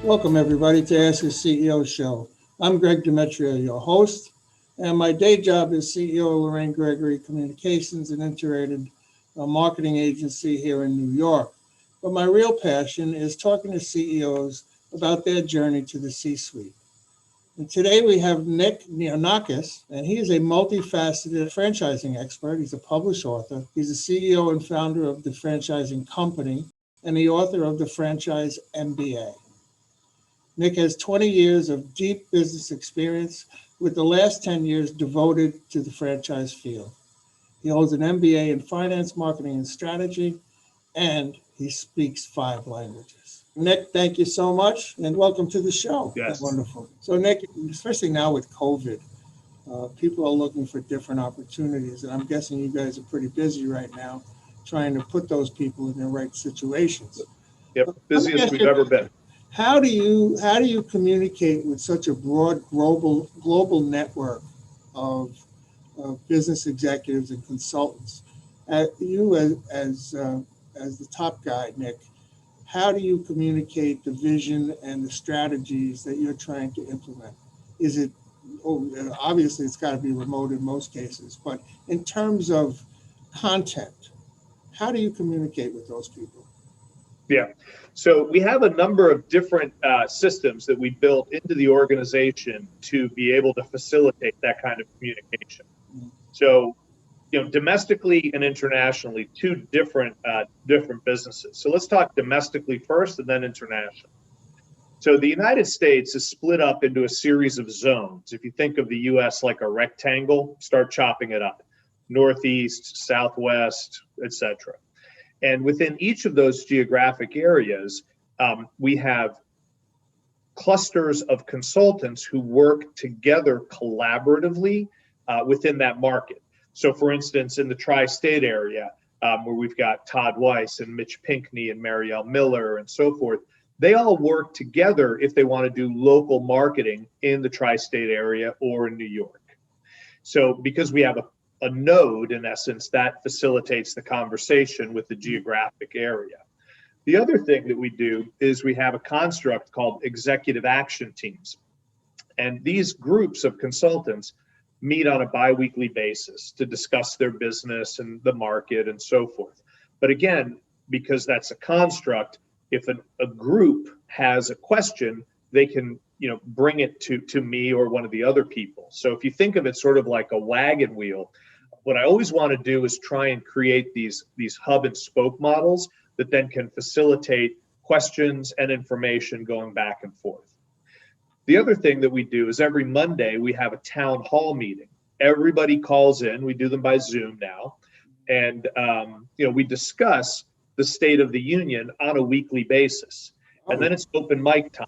Welcome, everybody, to Ask a CEO Show. I'm Greg Demetrio, your host, and my day job is CEO of Lorraine Gregory Communications, an integrated marketing agency here in New York. But my real passion is talking to CEOs about their journey to the C-suite. And today we have Nick Neonakis, and he is a multifaceted franchising expert. He's a published author. He's the CEO and founder of the Franchising Company and the author of the Franchise MBA. Nick has 20 years of deep business experience, with the last 10 years devoted to the franchise field. He holds an MBA in finance, marketing, and strategy, and he speaks 5 languages. Nick, thank you so much, and welcome to the show. Yes. That's wonderful. So Nick, especially now with COVID, people are looking for different opportunities, and I'm guessing you guys are pretty busy right now trying to put those people in the right situations. Yep, busiest we've ever been. How do you communicate with such a broad global network of business executives and consultants? You as the top guy, Nick, how do you communicate the vision and the strategies that you're trying to implement? Is it obviously it's got to be remote in most cases, but in terms of content, how do you communicate with those people? Yeah, so we have a number of different systems that we built into the organization to be able to facilitate that kind of communication. So, domestically and internationally, 2 different businesses. So let's talk domestically first and then internationally. So the United States is split up into a series of zones. If you think of the US like a rectangle, start chopping it up: Northeast, Southwest, etc. And within each of those geographic areas, we have clusters of consultants who work together collaboratively within that market. So for instance, in the tri-state area, where we've got Todd Weiss and Mitch Pinkney and Marielle Miller and so forth, they all work together if they want to do local marketing in the tri-state area or in New York. So because we have a node, in essence, that facilitates the conversation with the geographic area. The other thing that we do is we have a construct called executive action teams. And these groups of consultants meet on a bi-weekly basis to discuss their business and the market and so forth. But again, because that's a construct, if a group has a question, they can bring it to me or one of the other people. So if you think of it sort of like a wagon wheel, what I always want to do is try and create these hub and spoke models that then can facilitate questions and information going back and forth. The other thing that we do is every Monday we have a town hall meeting. Everybody calls in. We do them by Zoom now, and we discuss the state of the union on a weekly basis. And then it's open mic time.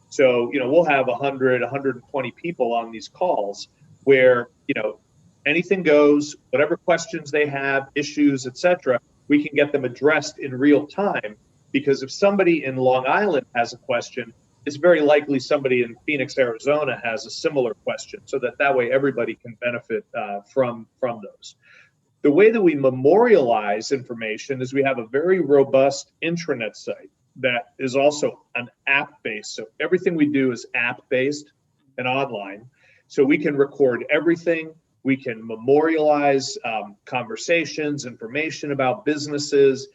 So we'll have 100, 120 people on these calls where anything goes, whatever questions they have, issues, etc., we can get them addressed in real time, because if somebody in Long Island has a question, it's very likely somebody in Phoenix, Arizona has a similar question, so that way everybody can benefit from those. The way that we memorialize information is we have a very robust intranet site that is also an app-based. So everything we do is app-based and online. So we can record everything. We can memorialize conversations, information about businesses,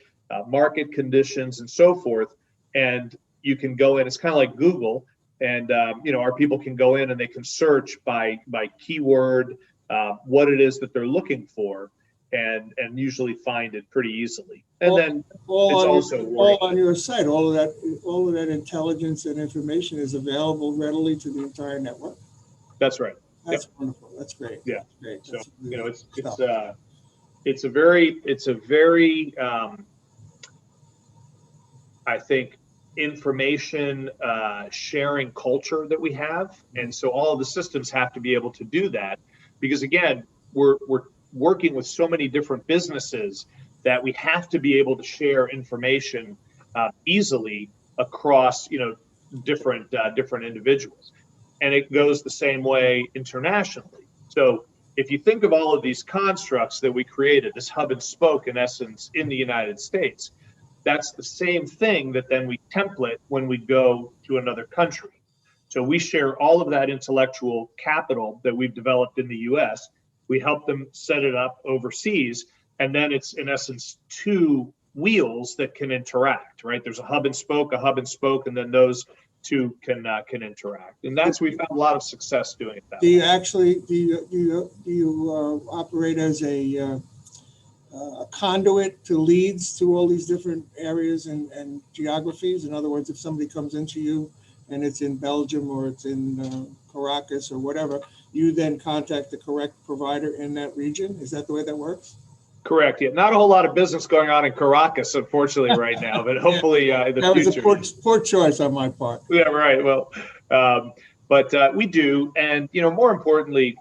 market conditions, and so forth. And you can go in, it's kind of like Google, and our people can go in and they can search by keyword what it is that they're looking for, and usually find it pretty easily. And then all on your site, all of that intelligence and information is available readily to the entire network. That's right. That's wonderful. That's great. Yeah. That's great. So That's it's a very I think information sharing culture that we have, and so all of the systems have to be able to do that, because again, we're working with so many different businesses that we have to be able to share information easily across different individuals. And it goes the same way internationally. So if you think of all of these constructs that we created, this hub and spoke in essence in the United States, that's the same thing that then we template when we go to another country. So we share all of that intellectual capital that we've developed in the US. We help them set it up overseas. And then it's in essence two wheels that can interact, right? There's a hub and spoke, and then those two can interact. And that's, we found a lot of success doing it that Do you way. actually, do you operate as a conduit to leads to all these different areas and geographies? In other words, if somebody comes into you and it's in Belgium or it's in Caracas or whatever, you then contact the correct provider in that region? Is that the way that works? Correct. Yeah, not a whole lot of business going on in Caracas, unfortunately, right now, but hopefully in the That was future. a poor choice on my part. Yeah, right. Well, but we do, and more importantly,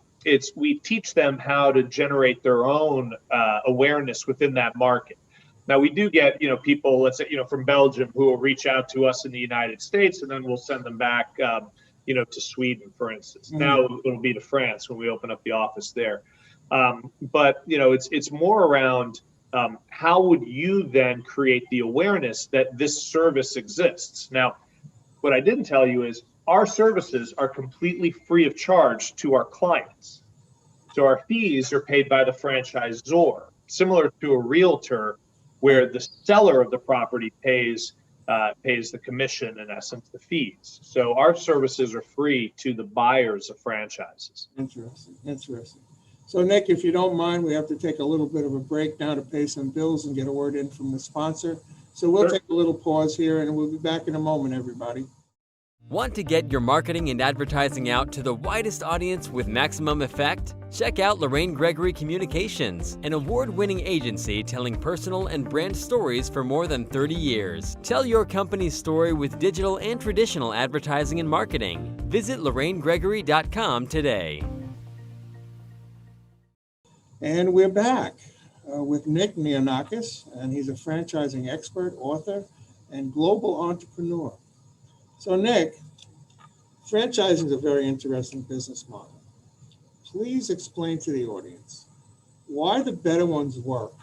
we teach them how to generate their own awareness within that market. Now we do get people, let's say from Belgium, who will reach out to us in the United States, and then we'll send them back, to Sweden, for instance. Now it'll be to France when we open up the office there. But it's more around how would you then create the awareness that this service exists. Now, what I didn't tell you is our services are completely free of charge to our clients. So our fees are paid by the franchisor, similar to a realtor, where the seller of the property pays the commission, in essence, the fees. So our services are free to the buyers of franchises. Interesting. So Nick, if you don't mind, we have to take a little bit of a break now to pay some bills and get a word in from the sponsor. So we'll take a little pause here and we'll be back in a moment, everybody. Want to get your marketing and advertising out to the widest audience with maximum effect? Check out Lorraine Gregory Communications, an award-winning agency telling personal and brand stories for more than 30 years. Tell your company's story with digital and traditional advertising and marketing. Visit LorraineGregory.com today. And we're back with Nick Neonakis, and he's a franchising expert, author, and global entrepreneur. So Nick, franchising is a very interesting business model. Please explain to the audience why the better ones work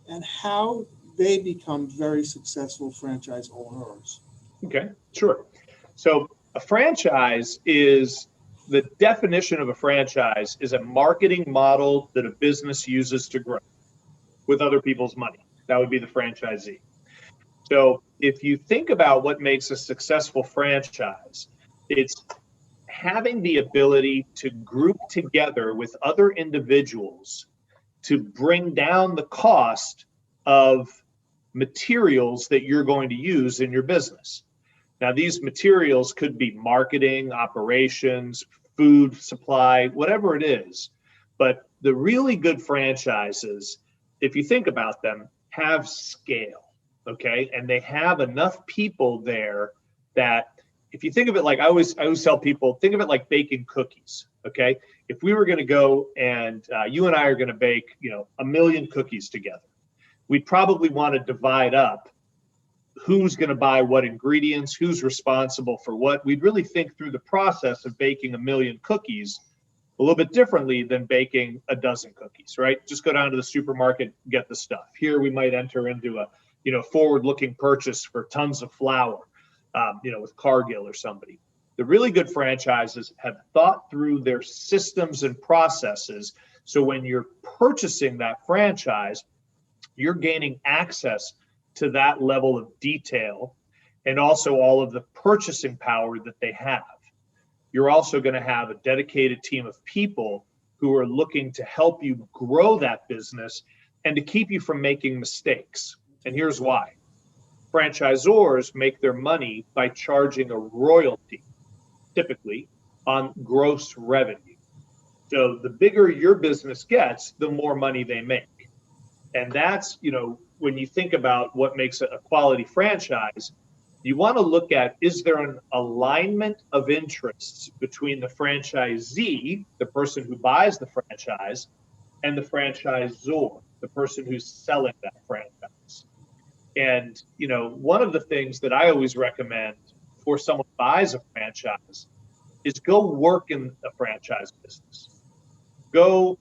and how they become very successful franchise owners. Okay, sure. So a franchise is, the definition of a franchise is a marketing model that a business uses to grow with other people's money. That would be the franchisee. So if you think about what makes a successful franchise, it's having the ability to group together with other individuals to bring down the cost of materials that you're going to use in your business. Now, these materials could be marketing, operations, food supply, whatever it is. But the really good franchises, if you think about them, have scale. Okay, and they have enough people there that if you think of it like, I always tell people, think of it like baking cookies. Okay, if we were going to go and you and I are going to bake, 1 million cookies together, we'd probably want to divide up who's going to buy what ingredients, who's responsible for what. We'd really think through the process of baking 1 million cookies a little bit differently than baking a dozen cookies, right? Just go down to the supermarket, get the stuff. Here we might enter into a forward-looking purchase for tons of flour, with Cargill or somebody. The really good franchises have thought through their systems and processes. So when you're purchasing that franchise, you're gaining access to that level of detail and also all of the purchasing power that they have. You're also going to have a dedicated team of people who are looking to help you grow that business and to keep you from making mistakes. And here's why. Franchisors make their money by charging a royalty, typically, on gross revenue. So the bigger your business gets, the more money they make. And that's, when you think about what makes a quality franchise, you want to look at, is there an alignment of interests between the franchisee, the person who buys the franchise, and the franchisor, the person who's selling that franchise? And, one of the things that I always recommend for someone who buys a franchise is go work in a franchise business. Go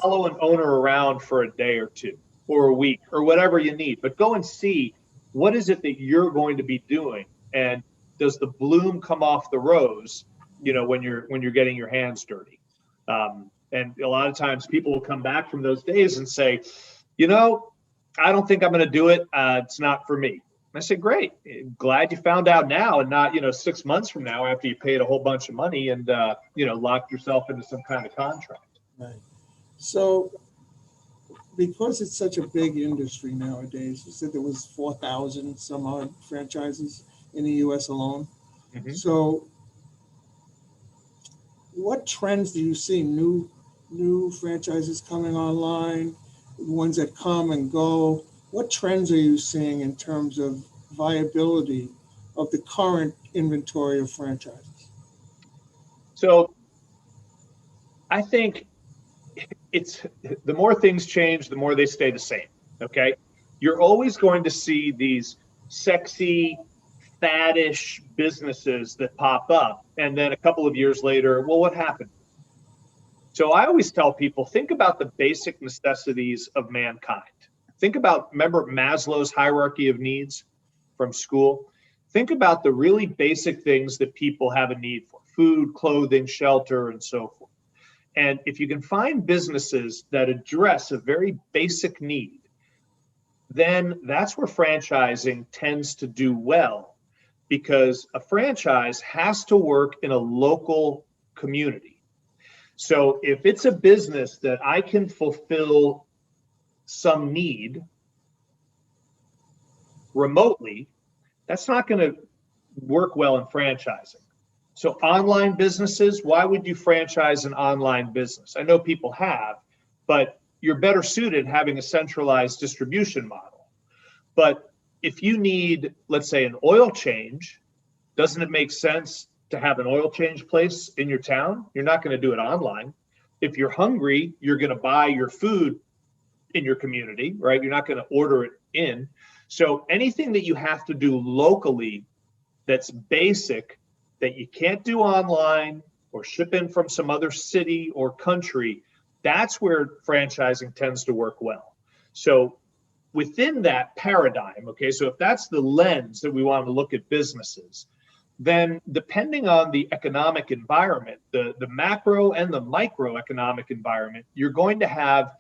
follow an owner around for a day or two. or a week or whatever you need, but go and see what is it that you're going to be doing, and does the bloom come off the rose, when you're getting your hands dirty. And a lot of times people will come back from those days and say, I don't think I'm going to do it. It's not for me. And I say, great. Glad you found out now, and not, 6 months from now after you paid a whole bunch of money and, locked yourself into some kind of contract. Right. So because it's such a big industry nowadays, you said there was 4,000 some odd franchises in the U.S. alone. Mm-hmm. So what trends do you see? New franchises coming online, ones that come and go. What trends are you seeing in terms of viability of the current inventory of franchises? So I think it's the more things change, the more they stay the same. Okay. You're always going to see these sexy, faddish businesses that pop up. And then a couple of years later, well, what happened? So I always tell people, think about the basic necessities of mankind. Remember Maslow's hierarchy of needs from school? Think about the really basic things that people have a need for: food, clothing, shelter, and so forth. And if you can find businesses that address a very basic need, then that's where franchising tends to do well, because a franchise has to work in a local community. So if it's a business that I can fulfill some need remotely, that's not going to work well in franchising. So online businesses, why would you franchise an online business? I know people have, but you're better suited having a centralized distribution model. But if you need, let's say, an oil change, doesn't it make sense to have an oil change place in your town? You're not going to do it online. If you're hungry, you're going to buy your food in your community, right? You're not going to order it in. So anything that you have to do locally that's basic, that you can't do online or ship in from some other city or country, that's where franchising tends to work well. So within that paradigm, okay, so if that's the lens that we want to look at businesses, then depending on the economic environment, the macro and the microeconomic environment, you're going to have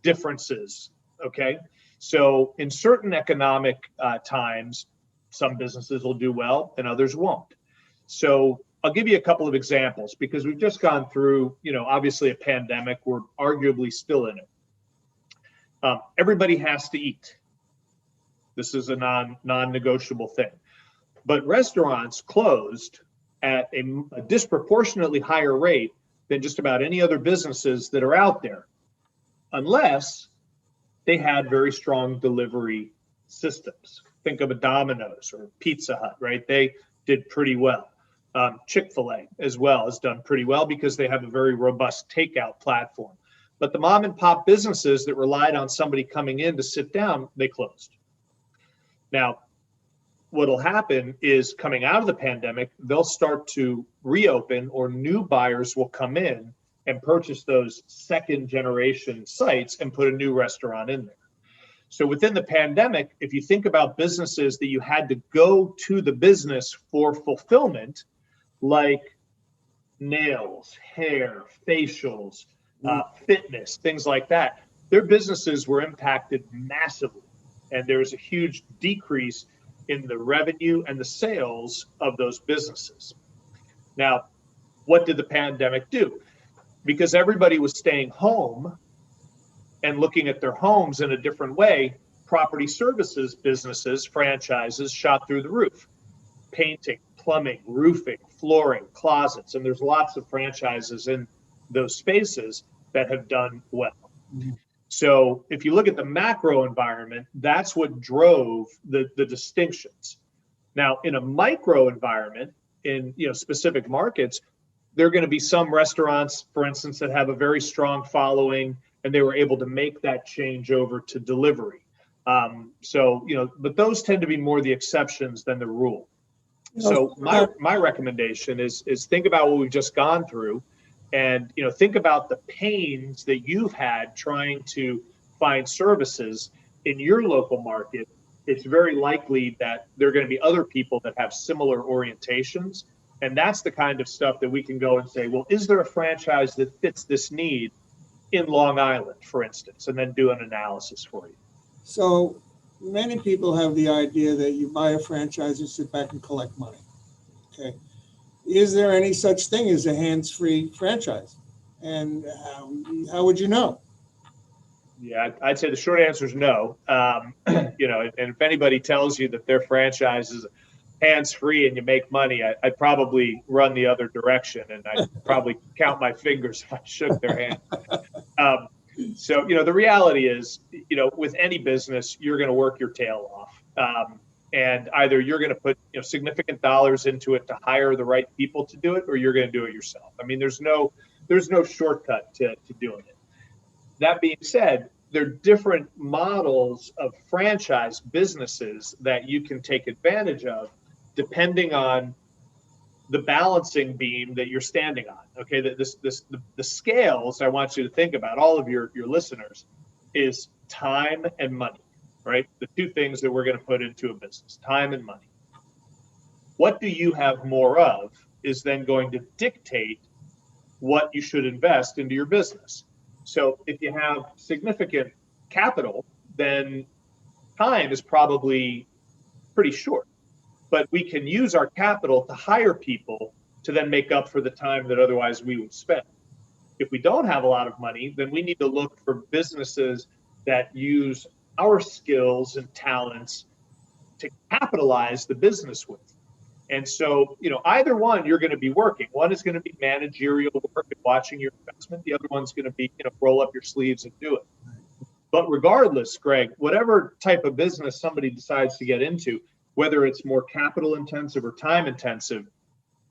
differences, okay? So in certain economic times, some businesses will do well and others won't. So I'll give you a couple of examples, because we've just gone through, obviously a pandemic. We're arguably still in it. Everybody has to eat. This is a non-negotiable thing. But restaurants closed at a disproportionately higher rate than just about any other businesses that are out there, unless they had very strong delivery systems. Think of a Domino's or Pizza Hut, right? They did pretty well. Chick-fil-A as well has done pretty well because they have a very robust takeout platform. But the mom and pop businesses that relied on somebody coming in to sit down, they closed. Now, what'll happen is, coming out of the pandemic, they'll start to reopen, or new buyers will come in and purchase those second generation sites and put a new restaurant in there. So within the pandemic, if you think about businesses that you had to go to the business for fulfillment, like nails, hair, facials, fitness, things like that, their businesses were impacted massively. And there was a huge decrease in the revenue and the sales of those businesses. Now, what did the pandemic do? Because everybody was staying home and looking at their homes in a different way, property services businesses, franchises, shot through the roof. Painting, plumbing, roofing, flooring, closets, and there's lots of franchises in those spaces that have done well. Mm-hmm. So if you look at the macro environment, that's what drove the distinctions. Now, in a micro environment, in specific markets, there are going to be some restaurants, for instance, that have a very strong following, and they were able to make that change over to delivery. But those tend to be more the exceptions than the rule. So my recommendation is think about what we've just gone through, and think about the pains that you've had trying to find services in your local market, it's very likely that there are going to be other people that have similar orientations. And that's the kind of stuff that we can go and say, well, is there a franchise that fits this need in Long Island, for instance, and then do an analysis for you. So many people have the idea that you buy a franchise and sit back and collect money. Okay. Is there any such thing as a hands-free franchise? And how would you know? Yeah, I'd say the short answer is no. You know, and if anybody tells you that their franchise is hands-free and you make money, I'd probably run the other direction, and I'd probably count my fingers if I shook their hand. So, you know, the reality is, you know, with any business, you're going to work your tail off. And either you're going to put, you know, significant dollars into it to hire the right people to do it, or you're going to do it yourself. I mean, there's no shortcut to doing it. That being said, there are different models of franchise businesses that you can take advantage of depending on the balancing beam that you're standing on. Okay, the scales I want you to think about, all of your listeners, is time and money, right? The two things that we're going to put into a business, time and money. What do you have more of is then going to dictate what you should invest into your business. So if you have significant capital, then time is probably pretty short. But we can use our capital to hire people to then make up for the time that otherwise we would spend. If we don't have a lot of money, then we need to look for businesses that use our skills and talents to capitalize the business with. And so, you know, either one you're going to be working. One is going to be managerial work and watching your investment. The other one's going to be, you know, roll up your sleeves and do it. But regardless, Greg, whatever type of business somebody decides to get into, whether it's more capital intensive or time intensive,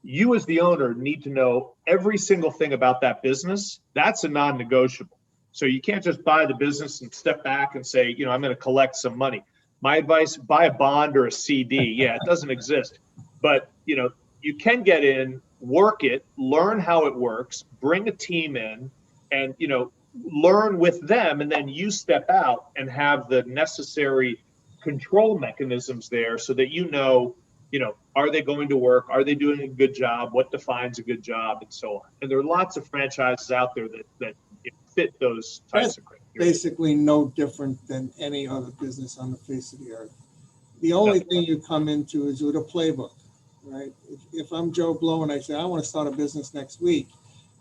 you as the owner need to know every single thing about that business. That's a non-negotiable. So you can't just buy the business and step back and say, you know, I'm going to collect some money. My advice, buy a bond or a CD. Yeah, it doesn't exist. But, you know, you can get in, work it, learn how it works, bring a team in, and, you know, learn with them. And then you step out and have the necessary control mechanisms there so that you know, are they going to work? Are they doing a good job? What defines a good job, and so on. And there are lots of franchises out there that fit those types of criteria. Basically no different than any other business on the face of the earth. The only thing you come into is with a playbook, right? If I'm Joe Blow and I say, I want to start a business next week,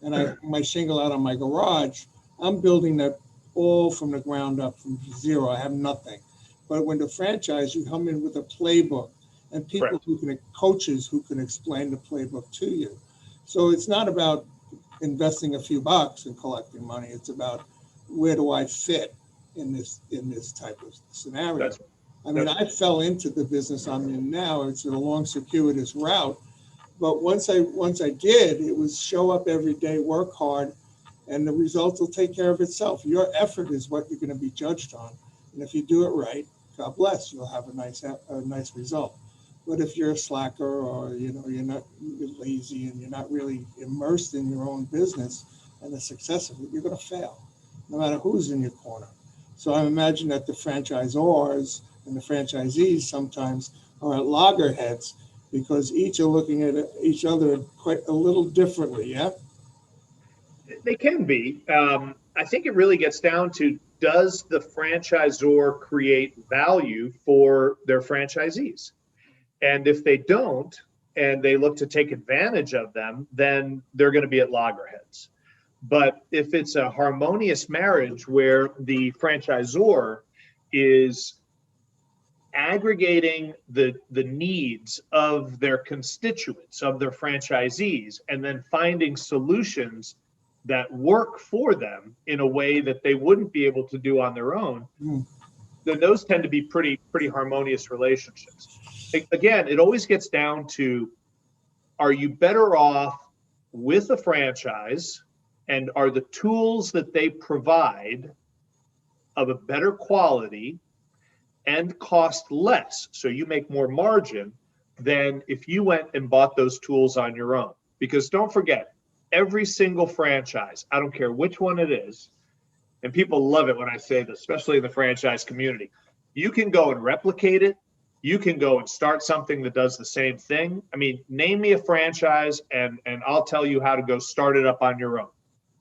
and I my shingle out on my garage, I'm building that all from the ground up, from zero. I have nothing. But when the franchise, you come in with a playbook and people coaches who can explain the playbook to you. So it's not about investing a few bucks and collecting money. It's about, where do I fit in this type of scenario? I fell into the business I'm in now. It's a long, circuitous route. But once I did, it was show up every day, work hard, and the results will take care of itself. Your effort is what you're going to be judged on. And if you do it right, God bless, you'll have a nice result. But if you're a slacker, or you're lazy and you're not really immersed in your own business and the success of it, you're going to fail, no matter who's in your corner. So I imagine that the franchisors and the franchisees sometimes are at loggerheads because each are looking at each other quite a little differently. Yeah, they can be. I think it really gets down to, does the franchisor create value for their franchisees? And if they don't, and they look to take advantage of them, then they're going to be at loggerheads. But if it's a harmonious marriage where the franchisor is aggregating the needs of their constituents, of their franchisees, and then finding solutions that work for them in a way that they wouldn't be able to do on their own, then those tend to be pretty harmonious relationships. Again, it always gets down to, are you better off with a franchise, and are the tools that they provide of a better quality and cost less, so you make more margin, than if you went and bought those tools on your own? Because don't forget, every single franchise, I don't care which one it is, and people love it when I say this, especially in the franchise community. You can go and replicate it. You can go and start something that does the same thing. I mean, name me a franchise and I'll tell you how to go start it up on your own,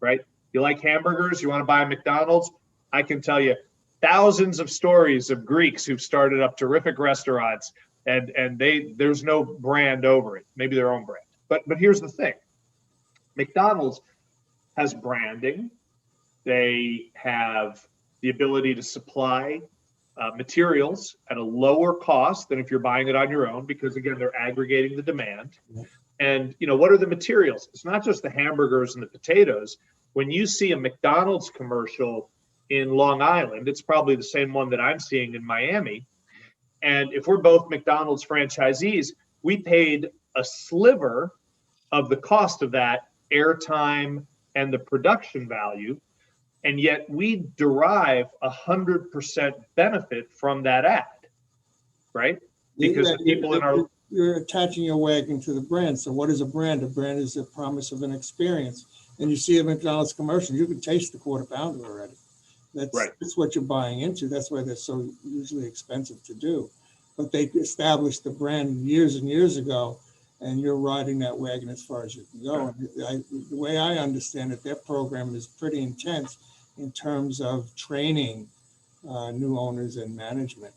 right? You like hamburgers, you want to buy a McDonald's? I can tell you thousands of stories of Greeks who've started up terrific restaurants and there's no brand over it, maybe their own brand. But here's the thing. McDonald's has branding. They have the ability to supply materials at a lower cost than if you're buying it on your own, because again, they're aggregating the demand. And what are the materials? It's not just the hamburgers and the potatoes. When you see a McDonald's commercial in Long Island, it's probably the same one that I'm seeing in Miami. And if we're both McDonald's franchisees, we paid a sliver of the cost of that airtime and the production value. And yet we derive 100% benefit from that ad, right? Because the people in our... You're attaching your wagon to the brand. So what is a brand? A brand is a promise of an experience. And you see a McDonald's commercial, you can taste the quarter pounder already. That's what you're buying into. That's why they're so usually expensive to do. But they established the brand years and years ago, and you're riding that wagon as far as you can go. And the way I understand it, their program is pretty intense in terms of training new owners and management.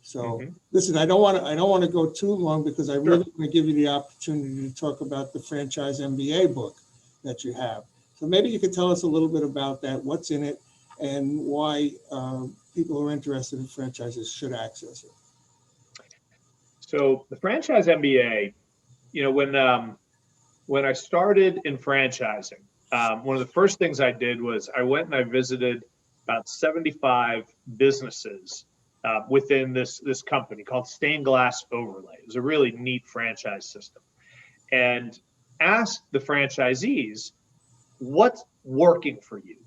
So listen, I don't want to go too long because I really want to give you the opportunity to talk about the Franchise MBA book that you have. So maybe you could tell us a little bit about that, what's in it, and why people who are interested in franchises should access it. So the Franchise MBA, when I started in franchising, one of the first things I did was I went and I visited about 75 businesses within this company called Stained Glass Overlay. It was a really neat franchise system, and asked the franchisees, what's working for you?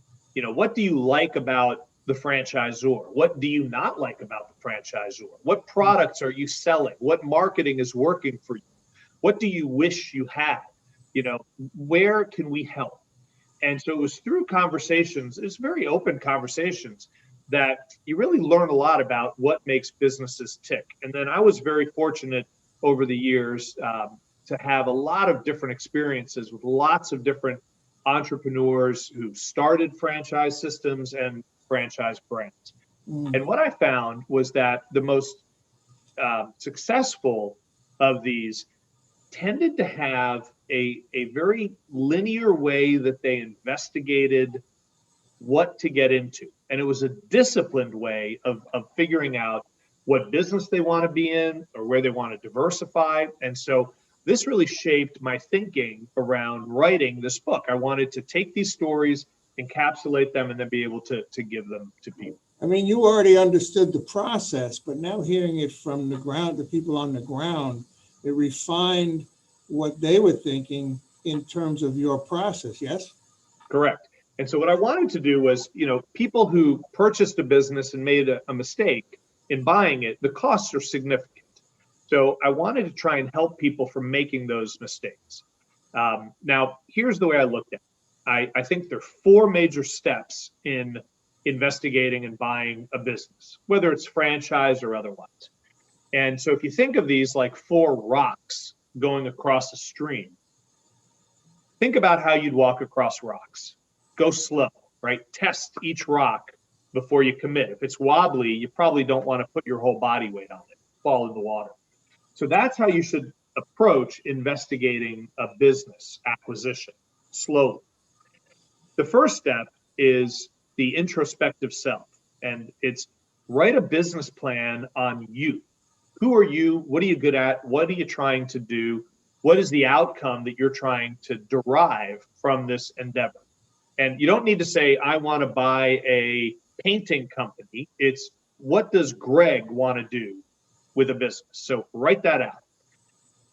What do you like about the franchisor? What do you not like about the franchisor? What products are you selling? What marketing is working for you? What do you wish you had? Where can we help? And so it was through conversations, it's very open conversations, that you really learn a lot about what makes businesses tick. And then I was very fortunate over the years to have a lot of different experiences with lots of different entrepreneurs who started franchise systems and franchise brands. And what I found was that the most successful of these tended to have a very linear way that they investigated what to get into. And it was a disciplined way of figuring out what business they want to be in or where they want to diversify. And so this really shaped my thinking around writing this book. I wanted to take these stories, encapsulate them, and then be able to give them to people. I mean, you already understood the process, but now hearing it from the ground, the people on the ground, it refined what they were thinking in terms of your process, yes? Correct. And so what I wanted to do was, people who purchased a business and made a mistake in buying it, the costs are significant. So I wanted to try and help people from making those mistakes. Now, here's the way I looked at it. I think there are 4 major steps in investigating and buying a business, whether it's franchise or otherwise. And so if you think of these like 4 rocks going across a stream, think about how you'd walk across rocks. Go slow, right? Test each rock before you commit. If it's wobbly, you probably don't want to put your whole body weight on it, fall in the water. So that's how you should approach investigating a business acquisition, slowly. The first step is the introspective self, and it's write a business plan on you. Who are you? What are you good at? What are you trying to do? What is the outcome that you're trying to derive from this endeavor? And you don't need to say, I want to buy a painting company. It's, what does Greg want to do with a business? So write that out.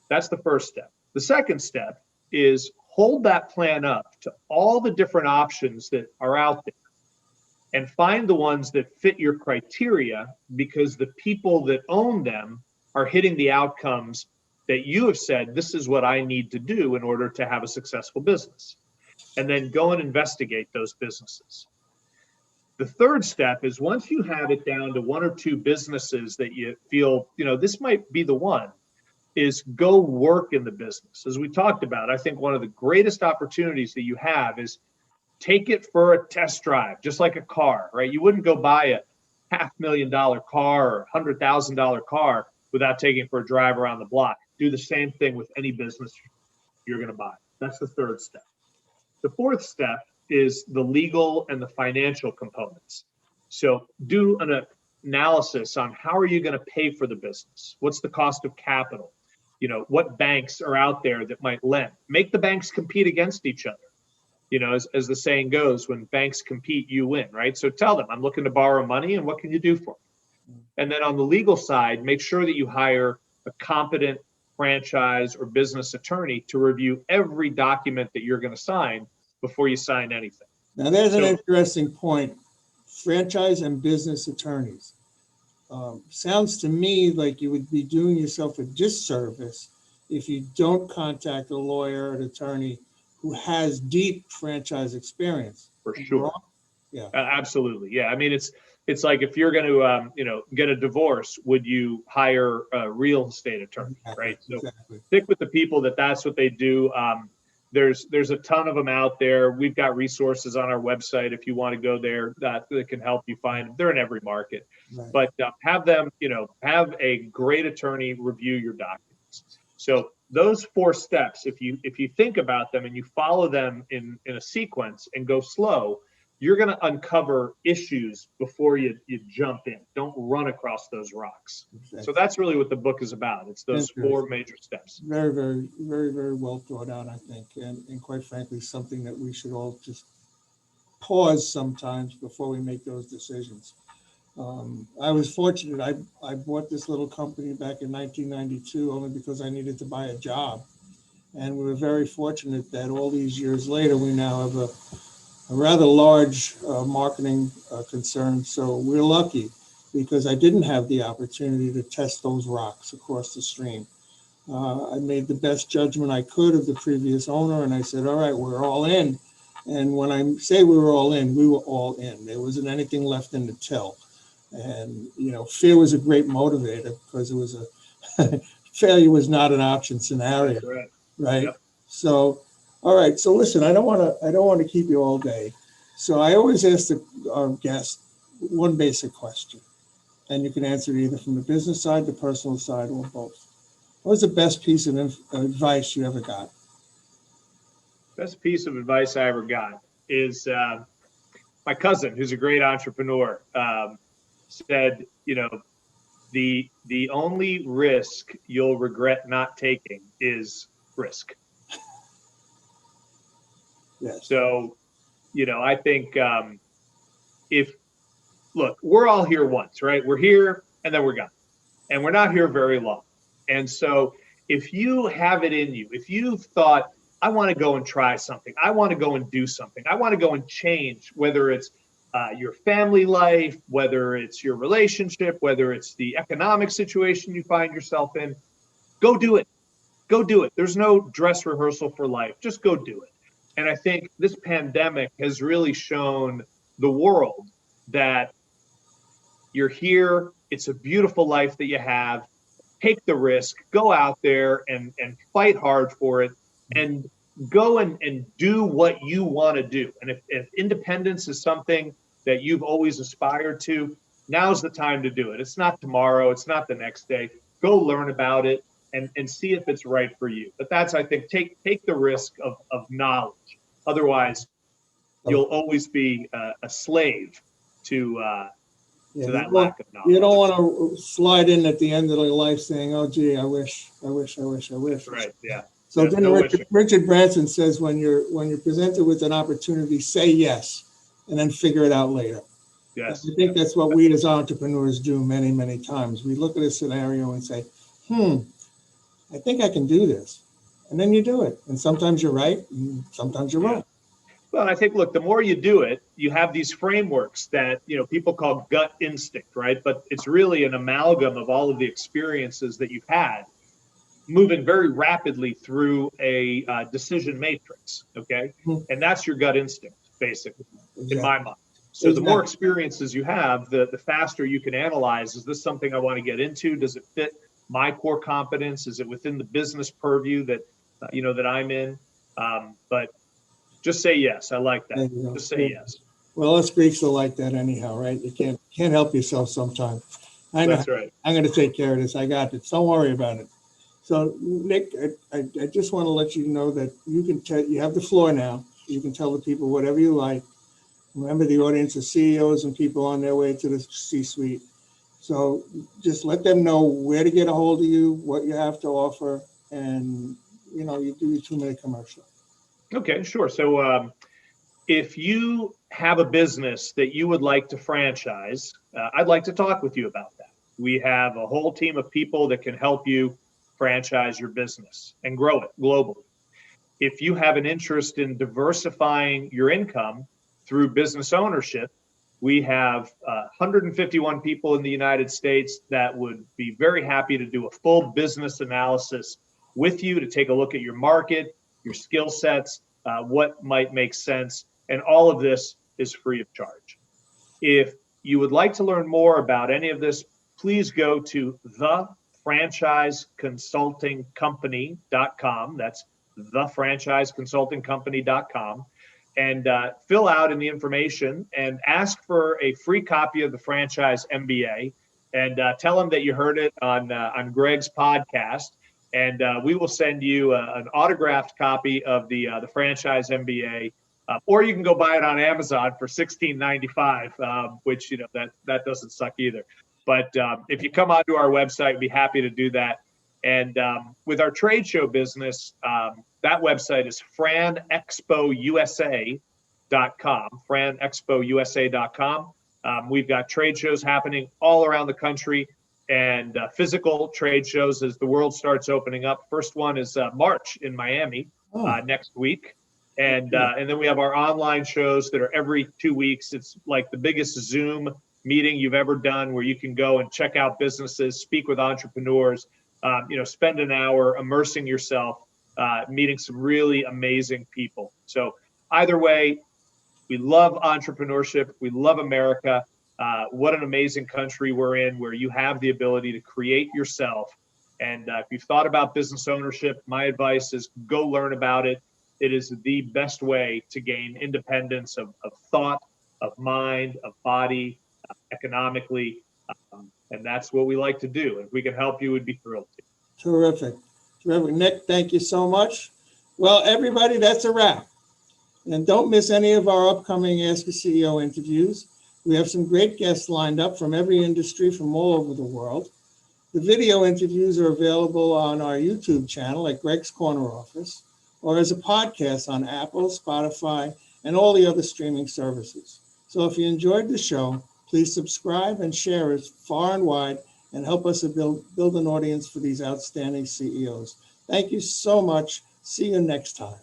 That's the first step. The second step is hold that plan up to all the different options that are out there and find the ones that fit your criteria, because the people that own them are hitting the outcomes that you have said, this is what I need to do in order to have a successful business. And then go and investigate those businesses. The third step is once you have it down to one or two businesses that you feel, this might be the one, is go work in the business. As we talked about, I think one of the greatest opportunities that you have is take it for a test drive, just like a car, right? You wouldn't go buy a $500,000 car or $100,000 car without taking it for a drive around the block. Do the same thing with any business you're going to buy. That's the third step. The fourth step is the legal and the financial components. So do an analysis on how are you going to pay for the business? What's the cost of capital? What banks are out there that might lend? Make the banks compete against each other. As the saying goes, when banks compete, you win, right? So tell them, I'm looking to borrow money, and what can you do for me? And then on the legal side, make sure that you hire a competent franchise or business attorney to review every document that you're going to sign before you sign anything. Now, there's an interesting point. Franchise and business attorneys. Sounds to me like you would be doing yourself a disservice if you don't contact a lawyer or an attorney who has deep franchise experience. For sure. Yeah. Absolutely. Yeah. I mean, it's like if you're going to, get a divorce, would you hire a real estate attorney, right? So stick with the people that's what they do. There's a ton of them out there. We've got resources on our website if you want to go there that can help you find them. They're in every market, but have them, have a great attorney review your documents. So those four steps, if you think about them and you follow them in a sequence and go slow, you're going to uncover issues before you jump in. Don't run across those rocks. Exactly. So that's really what the book is about. It's those four major steps. Very, very, very, very well thought out, I think. And quite frankly, something that we should all just pause sometimes before we make those decisions. I was fortunate. I bought this little company back in 1992 only because I needed to buy a job. And we were very fortunate that all these years later, we now have a rather large marketing concern. So we're lucky because I didn't have the opportunity to test those rocks across the stream. I made the best judgment I could of the previous owner, and I said, all right, we're all in. And when I say we were all in, we were all in. There wasn't anything left in the till. And, fear was a great motivator because it was failure was not an option scenario, right? Yep. So, all right. So listen, I don't want to keep you all day. So I always ask our guest one basic question, and you can answer it either from the business side, the personal side, or both. What was the best piece of advice you ever got? Best piece of advice I ever got is my cousin, who's a great entrepreneur, said, the only risk you'll regret not taking is risk. Yes. So, I think look, we're all here once, right? We're here and then we're gone, and we're not here very long. And so if you have it in you, if you've thought, I want to go and try something, I want to go and do something, I want to go and change, whether it's your family life, whether it's your relationship, whether it's the economic situation you find yourself in, go do it. Go do it. There's no dress rehearsal for life. Just go do it. And I think this pandemic has really shown the world that you're here. It's a beautiful life that you have. Take the risk, go out there and fight hard for it, and go and do what you want to do. And if independence is something that you've always aspired to, now's the time to do it. It's not tomorrow. It's not the next day. Go learn about it and see if it's right for you. But that's, I think, take the risk of knowledge. Otherwise, you'll always be a slave to that lack of knowledge. You don't want to slide in at the end of your life saying, oh, gee, I wish. That's right, yeah. So then Richard Branson says when you're presented with an opportunity, say yes, and then figure it out later. Yes. I think that's what we as entrepreneurs do many, many times. We look at a scenario and say, I think I can do this. And then you do it. And sometimes you're right, and sometimes you're wrong. Well, I think, look, the more you do it, you have these frameworks that, people call gut instinct, right? But it's really an amalgam of all of the experiences that you've had moving very rapidly through a decision matrix, okay? And that's your gut instinct, basically, in my mind. So the more Exactly. experiences you have, the faster you can analyze, is this something I want to get into? Does it fit my core competence? Is it within the business purview that, that I'm in? But just say yes. I like There that. you go. Just say yes. Well, us Greeks are like that anyhow, right? You can't help yourself sometimes. I know. That's right. I'm going to take care of this. I got this. Don't worry about it. So, Nick, I just want to let you know that you can tell, you have the floor now. You can tell the people whatever you like. Remember, the audience is CEOs and people on their way to the C-suite. So just let them know where to get a hold of you, what you have to offer, and, you do your 2-minute commercial. Okay, sure. So if you have a business that you would like to franchise, I'd like to talk with you about that. We have a whole team of people that can help you franchise your business and grow it globally. If you have an interest in diversifying your income through business ownership, we have 151 people in the United States that would be very happy to do a full business analysis with you to take a look at your market, your skill sets, what might make sense. And all of this is free of charge. If you would like to learn more about any of this, please go to thefranchiseconsultingcompany.com. That's thefranchiseconsultingcompany.com. And fill out in the information and ask for a free copy of the Franchise MBA, and tell them that you heard it on Greg's podcast. And we will send you an autographed copy of the Franchise MBA. Or you can go buy it on Amazon for $16.95, which that doesn't suck either. But if you come onto our website, we'd be happy to do that. And with our trade show business, that website is franexpousa.com. franexpousa.com. We've got trade shows happening all around the country, and physical trade shows as the world starts opening up. First one is March in Miami next week. And then we have our online shows that are every 2 weeks. It's like the biggest Zoom meeting you've ever done, where you can go and check out businesses, speak with entrepreneurs, spend an hour immersing yourself, meeting some really amazing people. So either way, we love entrepreneurship. We love America. What an amazing country we're in, where you have the ability to create yourself. And if you've thought about business ownership, my advice is go learn about it. It is the best way to gain independence of thought, of mind, of body, economically. And that's what we like to do. If we can help you, we'd be thrilled to. Terrific. Nick, thank you so much. Well, everybody, that's a wrap. And don't miss any of our upcoming Ask a CEO interviews. We have some great guests lined up from every industry from all over the world. The video interviews are available on our YouTube channel at Greg's Corner Office, or as a podcast on Apple, Spotify, and all the other streaming services. So if you enjoyed the show, please subscribe and share it far and wide, and help us to build an audience for these outstanding CEOs. Thank you so much. See you next time.